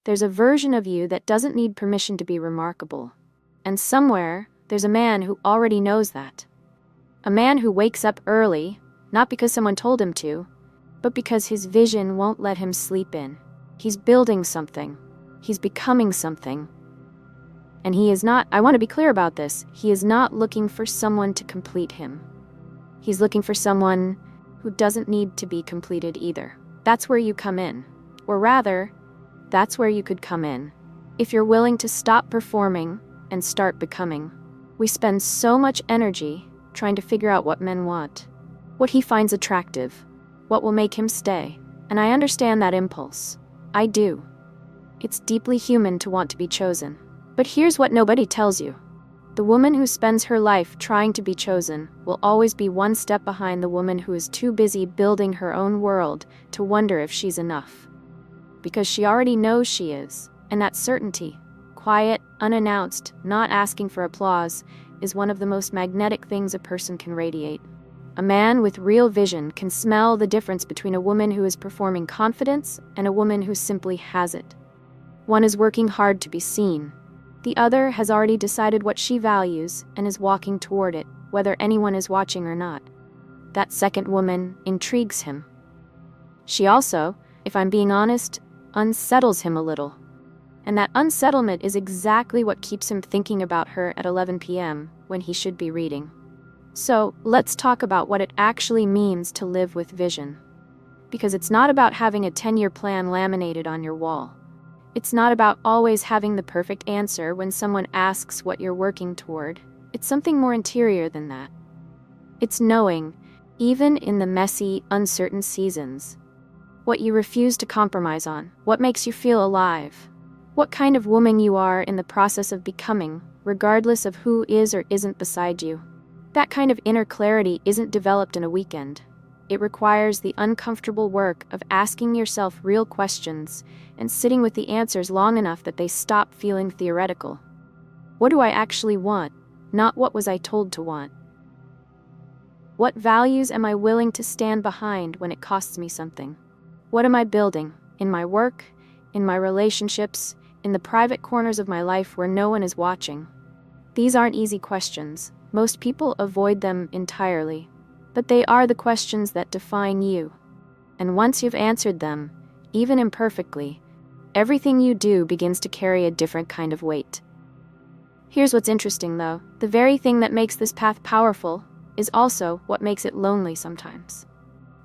There's a version of you that doesn't need permission to be remarkable. And somewhere, there's a man who already knows that. A man who wakes up early, not because someone told him to, but because his vision won't let him sleep in. He's building something. He's becoming something. And he is not, I want to be clear about this, he is not looking for someone to complete him. He's looking for someone who doesn't need to be completed either. That's where you come in. Or rather, that's where you could come in. If you're willing to stop performing and start becoming. We spend so much energy trying to figure out what men want, what he finds attractive, what will make him stay. And I understand that impulse. I do. It's deeply human to want to be chosen. But here's what nobody tells you. The woman who spends her life trying to be chosen will always be one step behind the woman who is too busy building her own world to wonder if she's enough. Because she already knows she is, and that certainty, quiet, unannounced, not asking for applause, is one of the most magnetic things a person can radiate. A man with real vision can smell the difference between a woman who is performing confidence and a woman who simply has it. One is working hard to be seen. The other has already decided what she values and is walking toward it, whether anyone is watching or not. That second woman intrigues him. She also, if I'm being honest, unsettles him a little. And that unsettlement is exactly what keeps him thinking about her at 11 p.m. when he should be reading. So, let's talk about what it actually means to live with vision. Because it's not about having a 10-year plan laminated on your wall. It's not about always having the perfect answer when someone asks what you're working toward. It's something more interior than that. It's knowing, even in the messy, uncertain seasons, what you refuse to compromise on, what makes you feel alive, what kind of woman you are in the process of becoming, regardless of who is or isn't beside you. That kind of inner clarity isn't developed in a weekend. It requires the uncomfortable work of asking yourself real questions and sitting with the answers long enough that they stop feeling theoretical. What do I actually want? Not what was I told to want. What values am I willing to stand behind when it costs me something? What am I building? In my work? In my relationships? In the private corners of my life where no one is watching? These aren't easy questions. Most people avoid them entirely. But they are the questions that define you. And once you've answered them, even imperfectly, everything you do begins to carry a different kind of weight. Here's what's interesting, though. The very thing that makes this path powerful is also what makes it lonely sometimes.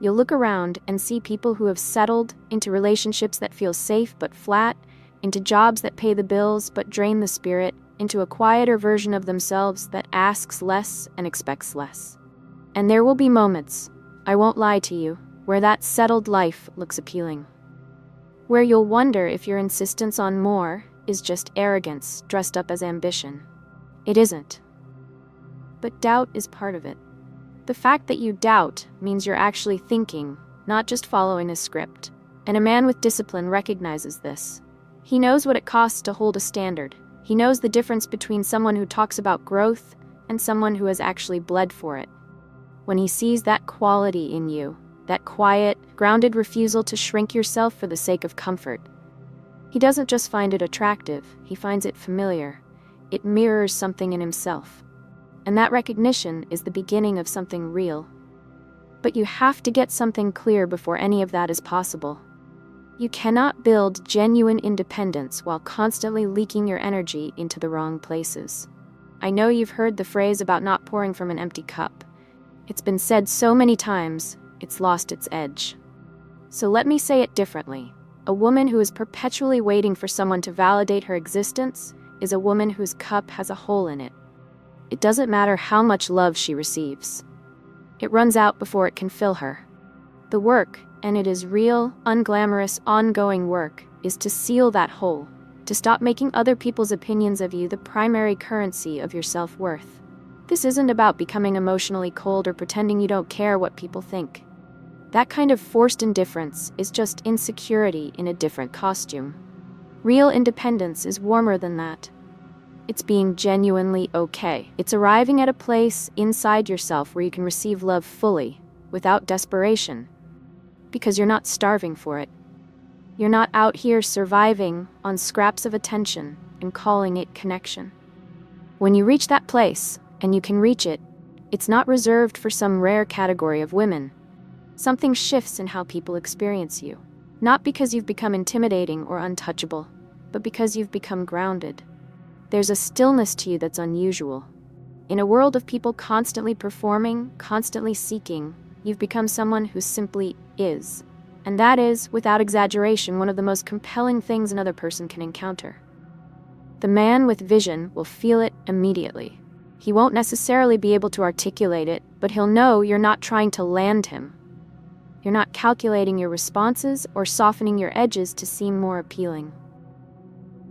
You'll look around and see people who have settled into relationships that feel safe but flat, into jobs that pay the bills but drain the spirit, into a quieter version of themselves that asks less and expects less. And there will be moments, I won't lie to you, where that settled life looks appealing. Where you'll wonder if your insistence on more is just arrogance dressed up as ambition. It isn't. But doubt is part of it. The fact that you doubt means you're actually thinking, not just following a script. And a man with discipline recognizes this. He knows what it costs to hold a standard. He knows the difference between someone who talks about growth and someone who has actually bled for it. When he sees that quality in you, that quiet, grounded refusal to shrink yourself for the sake of comfort, he doesn't just find it attractive, he finds it familiar. It mirrors something in himself. And that recognition is the beginning of something real. But you have to get something clear before any of that is possible. You cannot build genuine independence while constantly leaking your energy into the wrong places. I know you've heard the phrase about not pouring from an empty cup. It's been said so many times, it's lost its edge. So let me say it differently. A woman who is perpetually waiting for someone to validate her existence is a woman whose cup has a hole in it. It doesn't matter how much love she receives. It runs out before it can fill her. The work, and it is real, unglamorous, ongoing work, is to seal that hole, to stop making other people's opinions of you the primary currency of your self-worth. This isn't about becoming emotionally cold or pretending you don't care what people think. That kind of forced indifference is just insecurity in a different costume. Real independence is warmer than that. It's being genuinely okay. It's arriving at a place inside yourself where you can receive love fully, without desperation, because you're not starving for it. You're not out here surviving on scraps of attention and calling it connection. When you reach that place, and you can reach it, it's not reserved for some rare category of women. Something shifts in how people experience you. Not because you've become intimidating or untouchable, but because you've become grounded. There's a stillness to you that's unusual. In a world of people constantly performing, constantly seeking, you've become someone who simply is. And that is, without exaggeration, one of the most compelling things another person can encounter. The man with vision will feel it immediately. He won't necessarily be able to articulate it, but he'll know you're not trying to land him. You're not calculating your responses or softening your edges to seem more appealing.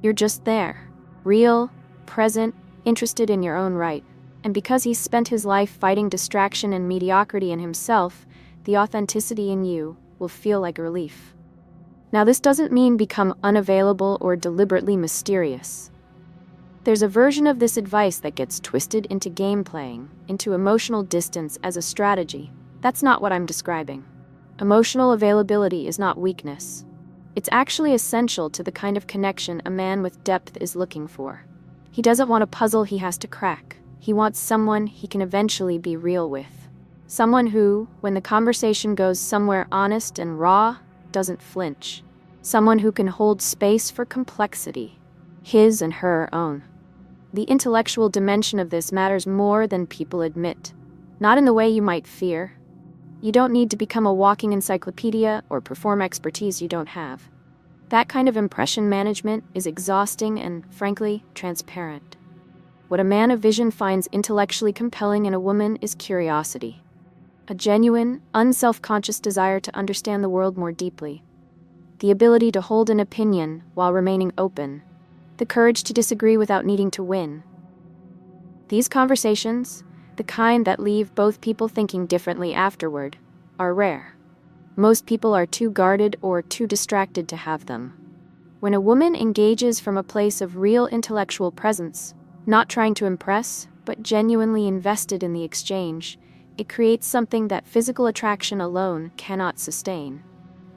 You're just there, real, present, interested in your own right. And because he's spent his life fighting distraction and mediocrity in himself, the authenticity in you will feel like relief. Now, this doesn't mean become unavailable or deliberately mysterious. There's a version of this advice that gets twisted into game playing, into emotional distance as a strategy. That's not what I'm describing. Emotional availability is not weakness. It's actually essential to the kind of connection a man with depth is looking for. He doesn't want a puzzle he has to crack. He wants someone he can eventually be real with. Someone who, when the conversation goes somewhere honest and raw, doesn't flinch. Someone who can hold space for complexity, his and her own. The intellectual dimension of this matters more than people admit. Not in the way you might fear. You don't need to become a walking encyclopedia or perform expertise you don't have. That kind of impression management is exhausting and, frankly, transparent. What a man of vision finds intellectually compelling in a woman is curiosity. A genuine, unself-conscious desire to understand the world more deeply. The ability to hold an opinion while remaining open. The courage to disagree without needing to win. These conversations, the kind that leave both people thinking differently afterward, are rare. Most people are too guarded or too distracted to have them. When a woman engages from a place of real intellectual presence, not trying to impress, but genuinely invested in the exchange, it creates something that physical attraction alone cannot sustain.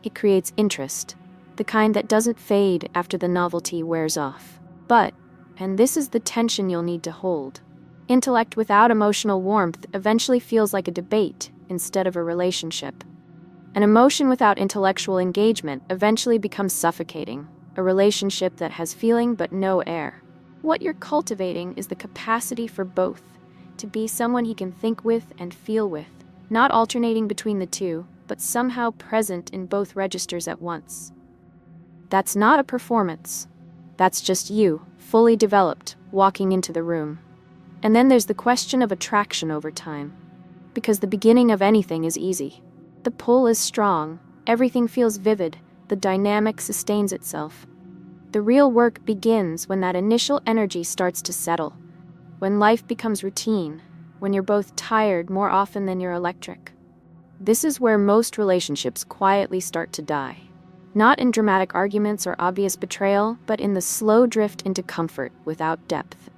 It creates interest, the kind that doesn't fade after the novelty wears off. But, and this is the tension you'll need to hold, intellect without emotional warmth eventually feels like a debate instead of a relationship. An emotion without intellectual engagement eventually becomes suffocating, a relationship that has feeling but no air. What you're cultivating is the capacity for both, to be someone he can think with and feel with, not alternating between the two, but somehow present in both registers at once. That's not a performance. That's just you, fully developed, walking into the room. And then there's the question of attraction over time. Because the beginning of anything is easy. The pull is strong, everything feels vivid, the dynamic sustains itself. The real work begins when that initial energy starts to settle. When life becomes routine, when you're both tired more often than you're electric. This is where most relationships quietly start to die. Not in dramatic arguments or obvious betrayal, but in the slow drift into comfort without depth.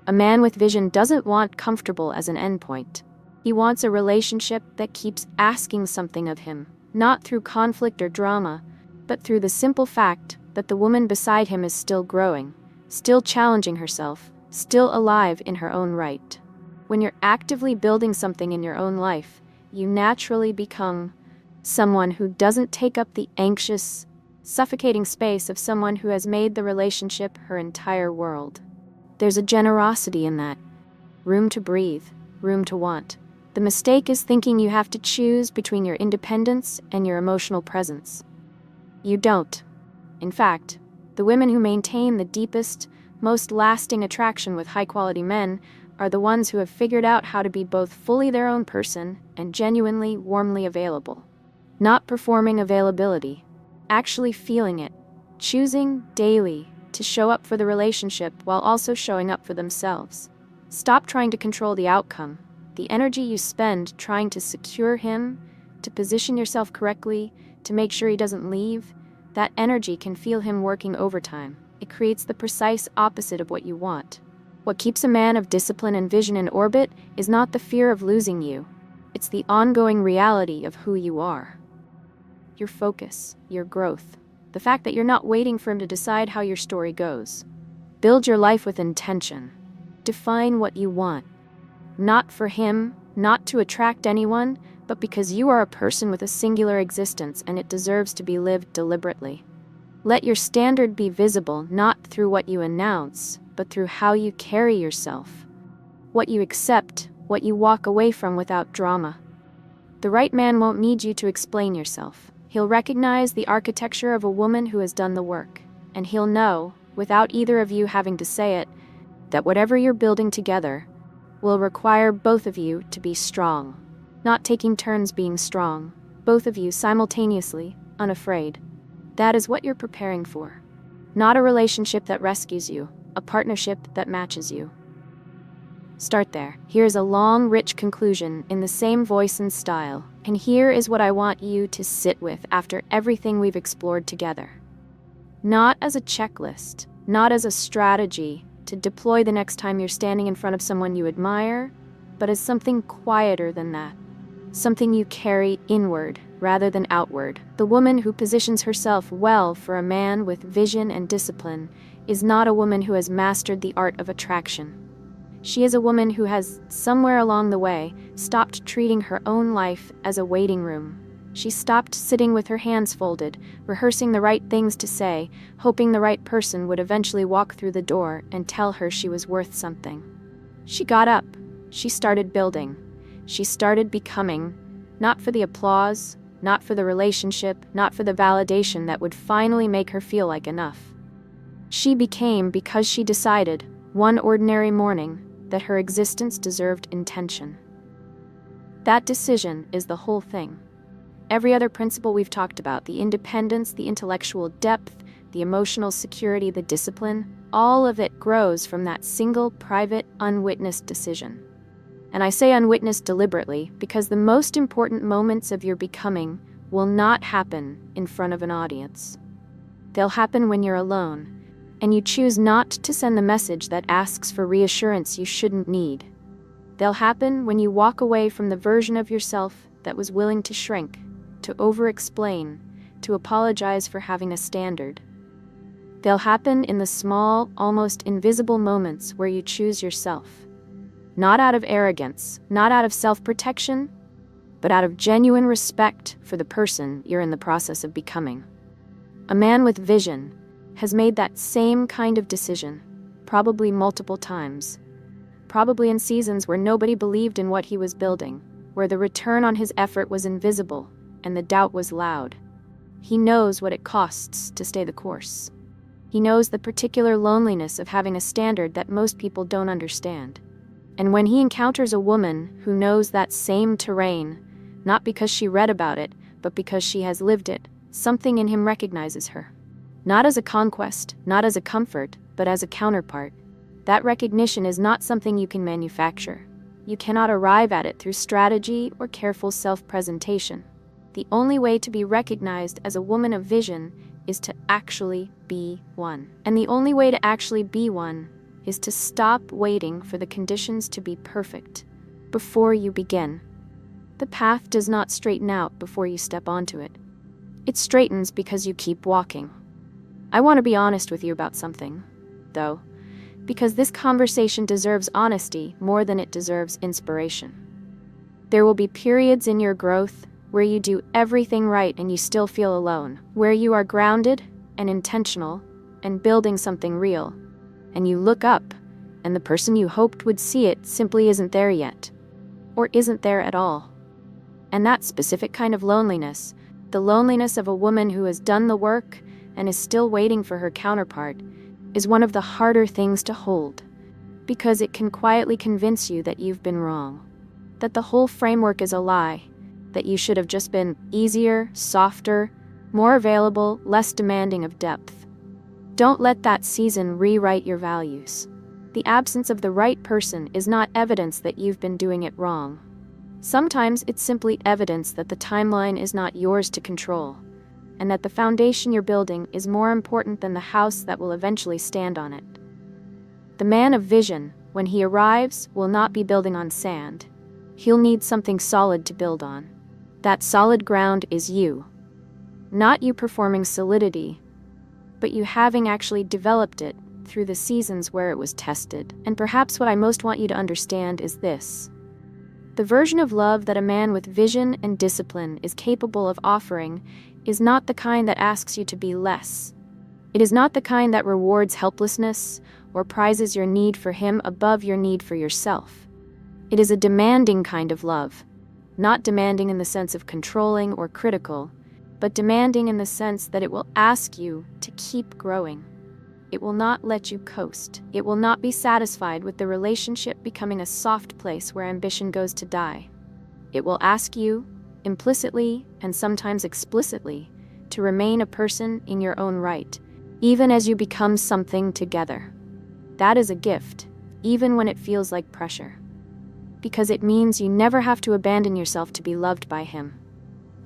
A man with vision doesn't want comfortable as an endpoint. He wants a relationship that keeps asking something of him, not through conflict or drama, but through the simple fact that the woman beside him is still growing, still challenging herself, still alive in her own right. When you're actively building something in your own life, you naturally become someone who doesn't take up the anxious, suffocating space of someone who has made the relationship her entire world. There's a generosity in that. Room to breathe, room to want. The mistake is thinking you have to choose between your independence and your emotional presence. You don't. In fact, the women who maintain the deepest, most lasting attraction with high-quality men are the ones who have figured out how to be both fully their own person and genuinely, warmly available. Not performing availability, actually feeling it, choosing daily to show up for the relationship while also showing up for themselves. Stop trying to control the outcome. The energy you spend trying to secure him, to position yourself correctly, to make sure he doesn't leave, that energy can feel him working overtime. It creates the precise opposite of what you want. What keeps a man of discipline and vision in orbit is not the fear of losing you. It's the ongoing reality of who you are. Your focus, your growth, the The fact that you're not waiting for him to decide how your story goes. Build your life with intention. Define what you want. Not for him, not to attract anyone, but because you are a person with a singular existence and it deserves to be lived deliberately. Let your standard be visible not through what you announce, but through how you carry yourself. What you accept, what you walk away from without drama. The right man won't need you to explain yourself. He'll recognize the architecture of a woman who has done the work, and he'll know, without either of you having to say it, that whatever you're building together will require both of you to be strong. Not taking turns being strong, both of you simultaneously, unafraid. That is what you're preparing for. Not a relationship that rescues you, a partnership that matches you. Start there. Here's a long, rich conclusion in the same voice and style. And here is what I want you to sit with after everything we've explored together. Not as a checklist, not as a strategy to deploy the next time you're standing in front of someone you admire, but as something quieter than that. Something you carry inward rather than outward. The woman who positions herself well for a man with vision and discipline is not a woman who has mastered the art of attraction. She is a woman who has, somewhere along the way, stopped treating her own life as a waiting room. She stopped sitting with her hands folded, rehearsing the right things to say, hoping the right person would eventually walk through the door and tell her she was worth something. She got up. She started building. She started becoming, not for the applause, not for the relationship, not for the validation that would finally make her feel like enough. She became because she decided, one ordinary morning, that her existence deserved intention. That decision is the whole thing. Every other principle we've talked about, the independence, the intellectual depth, the emotional security, the discipline, all of it grows from that single, private, unwitnessed decision. And I say unwitnessed deliberately because the most important moments of your becoming will not happen in front of an audience. They'll happen when you're alone, and you choose not to send the message that asks for reassurance you shouldn't need. They'll happen when you walk away from the version of yourself that was willing to shrink, to over-explain, to apologize for having a standard. They'll happen in the small, almost invisible moments where you choose yourself. Not out of arrogance, not out of self-protection, but out of genuine respect for the person you're in the process of becoming. A man with vision has made that same kind of decision, probably multiple times. Probably in seasons where nobody believed in what he was building, where the return on his effort was invisible and the doubt was loud. He knows what it costs to stay the course. He knows the particular loneliness of having a standard that most people don't understand. And when he encounters a woman who knows that same terrain, not because she read about it, but because she has lived it, something in him recognizes her. Not as a conquest, not as a comfort, but as a counterpart. That recognition is not something you can manufacture. You cannot arrive at it through strategy or careful self-presentation. The only way to be recognized as a woman of vision is to actually be one. And the only way to actually be one is to stop waiting for the conditions to be perfect before you begin. The path does not straighten out before you step onto it. It straightens because you keep walking. I want to be honest with you about something, though, because this conversation deserves honesty more than it deserves inspiration. There will be periods in your growth where you do everything right and you still feel alone, where you are grounded and intentional and building something real, and you look up and the person you hoped would see it simply isn't there yet, or isn't there at all. And that specific kind of loneliness, the loneliness of a woman who has done the work and is still waiting for her counterpart, is one of the harder things to hold, because it can quietly convince you that you've been wrong, that the whole framework is a lie, that you should have just been easier, softer, more available, less demanding of depth. Don't let that season rewrite your values. The absence of the right person is not evidence that you've been doing it wrong. Sometimes it's simply evidence that the timeline is not yours to control, and that the foundation you're building is more important than the house that will eventually stand on it. The man of vision, when he arrives, will not be building on sand. He'll need something solid to build on. That solid ground is you. Not you performing solidity, but you having actually developed it through the seasons where it was tested. And perhaps what I most want you to understand is this. The version of love that a man with vision and discipline is capable of offering is not the kind that asks you to be less. It is not the kind that rewards helplessness or prizes your need for him above your need for yourself. It is a demanding kind of love, not demanding in the sense of controlling or critical, but demanding in the sense that it will ask you to keep growing. It will not let you coast. It will not be satisfied with the relationship becoming a soft place where ambition goes to die. It will ask you, implicitly and sometimes explicitly, to remain a person in your own right, even as you become something together. That is a gift, even when it feels like pressure. Because it means you never have to abandon yourself to be loved by him.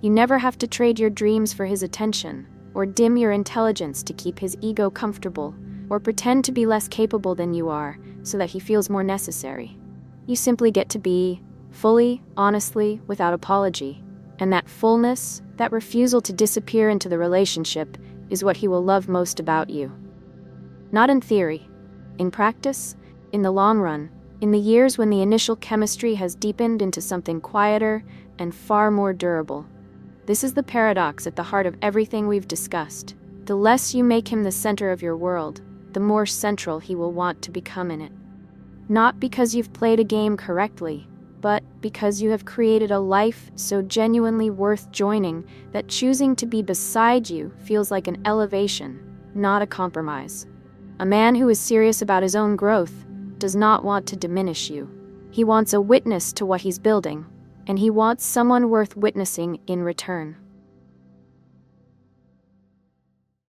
You never have to trade your dreams for his attention, or dim your intelligence to keep his ego comfortable, or pretend to be less capable than you are so that he feels more necessary. You simply get to be, fully, honestly, without apology. And that fullness, that refusal to disappear into the relationship, is what he will love most about you. Not in theory. In practice, in the long run, in the years when the initial chemistry has deepened into something quieter and far more durable. This is the paradox at the heart of everything we've discussed. The less you make him the center of your world, the more central he will want to become in it. Not because you've played a game correctly, but because you have created a life so genuinely worth joining that choosing to be beside you feels like an elevation, not a compromise. A man who is serious about his own growth does not want to diminish you. He wants a witness to what he's building, and he wants someone worth witnessing in return.